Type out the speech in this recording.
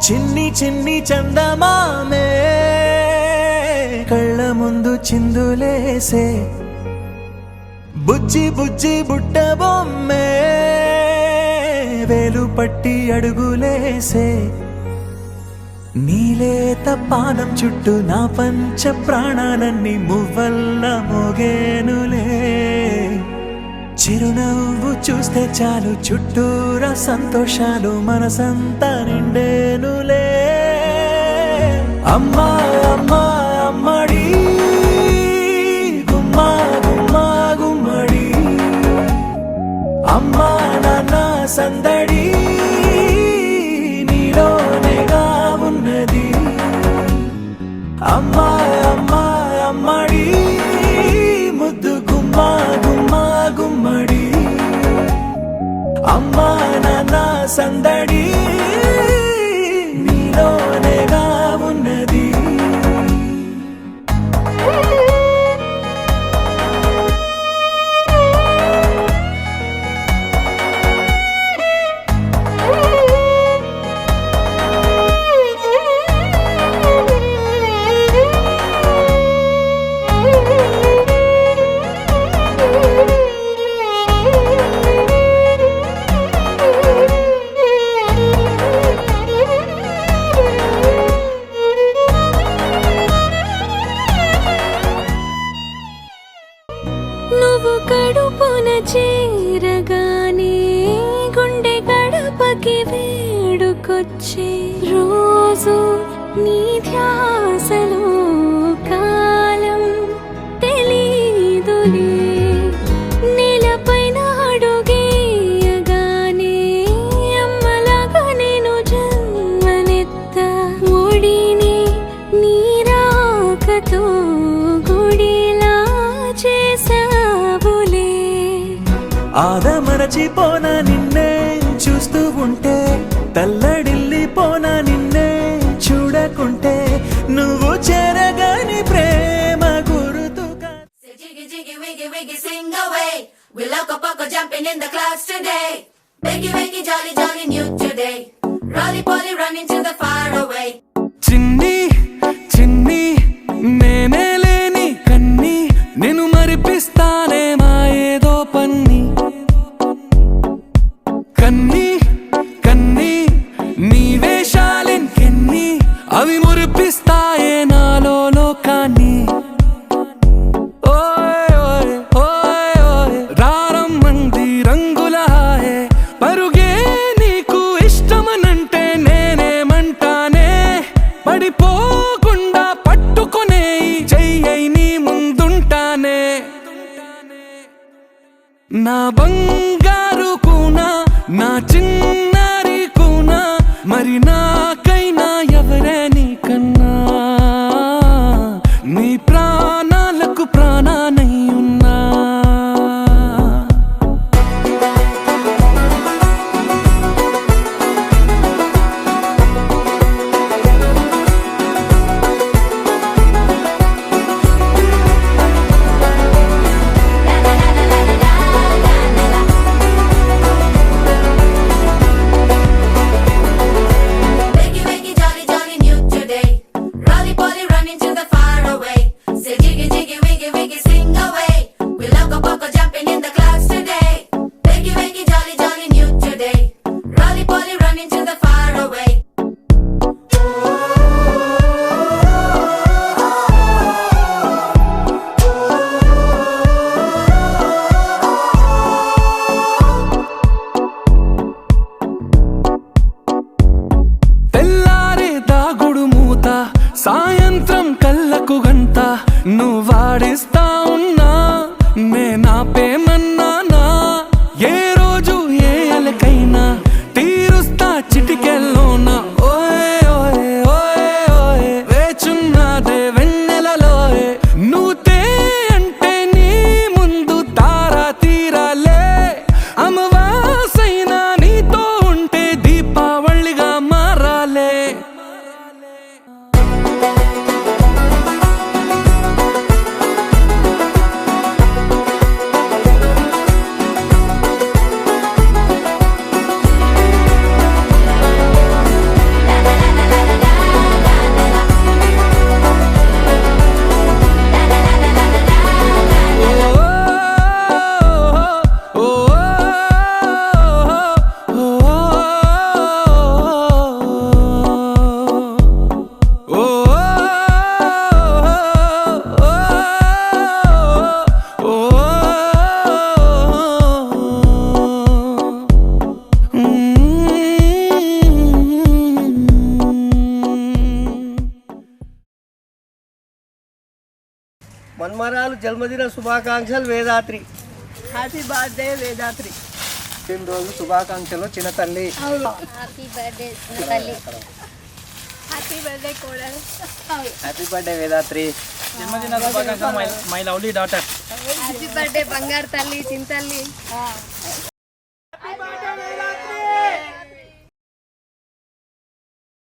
చిన్ని చిన్ని చందమామే కళ్ళ ముందు చిందులేసే బుజ్జి బుజ్జి బుట్ట బొమ్మే వేలు పట్టి అడుగులేసే నీలేత పానం చుట్టూ నా పంచ ప్రాణాలన్నీ మువ్వల్ల మోగేనులే చిరునవ్వు చూస్తే చాలు చుట్టూరా సంతోషాలు మనసంతా నిండేనులే అమ్మా అమ్మా అమ్మడి గుమ్మా గుమ్మా గుమ్మడి అమ్మా నాన్న సందడి నీలోనేగా ఉన్నది అమ్మా అమ్మా అమ్మడి ముద్దు గుమ్మా గుమ్మా గుమ్మడి అమ్మా నాన్న సందడి నీలోనేగా ఉన్నది నువ్వు కడుపున చేరగానే గుండె గడపకి వేడుకొచ్చే రోజు నీ ధ్యాసలో కాలం తెలీదులే నేలపైన అడుగేయగానే అమ్మలాగా నేను జన్మనెత్త ఒడిని నీ రాకతో గుడిలా చేసావులే ఆదమరచిపోన నిన్నే చూస్తూ ఉంటే తల్లడిల్లిపోన నిన్నే చూడకుంటే నువ్వు చేరగాని ప్రేమ గుర్తుగా Jiggy, jiggy, wiggy, wiggy, sing away. We loco poco jumping in the clouds today. Wiggy, wiggy, jolly, jolly, new today. Rolly poly running to the far away. చిన్ని చిన్ని నేనే లేని కన్ని నేను మరిపిస్తానే మా ఏదో పన్ని కన్ని కన్ని నీ వేషాలెన్కెన్ని అవి మురిపిస్తాయే నాలో లోకాన్ని ఓయ్ ఓయ్ ఓయ్ ఓయ్ రారమ్మంది రంగుల హాయే పరుగే నీకు ఇష్టమనంటే నేనేమంటానే పడిపోకుండా పట్టుకునే చెయ్యై నీ ముందుంటానే నా బంగారు కూనా నా చిన్నారి కూనా మరి నాకైనా ఎవరే నీకన్నా నీ ప్రాణాలకు ప్రాణానై ఉన్నా Wiggy, wiggy, jolly, jolly, new today. Rolly poly running to the far away. Say jiggy, jiggy, wiggy, wiggy, sing away. We loco poco jumping in the clouds today. Wiggy, wiggy, jolly, jolly, new today. Rolly poly running to the far away. తెల్లారే దాగుడు మూత సాయంత్రం కళ్ళకు గంట నువ్వాడిస్తా ఉన్నా నేనాపేమన్నానా ఏ రోజు ఏ అలకైనా తీరుస్తా చిటికెల్లోనా ఓయ్ ఓయ్ ఓయ్ ఓయ్ వేచున్నదే వెన్నెలలోయే నువ్వుతే అంటే నీ ముందు తారా తీరాలే అమవాసైనా నీతో ఉంటే దీపావళిగా మారాలే మన్మరాలు జన్మదిన శుభాకాంక్షలు వేదాత్రి. Happy birthday వేదాత్రి. రోజు శుభాకాంక్షలు చిన్న తల్లి. హ్యాపీ బర్త్డే తల్లి. హ్యాపీ బర్త్డే కోడలు. Happy birthday Vedatri. జన్మదిన శుభాకాంక్షలు my lovely daughter. Happy birthday బంగారు తల్లి చింతల్లి.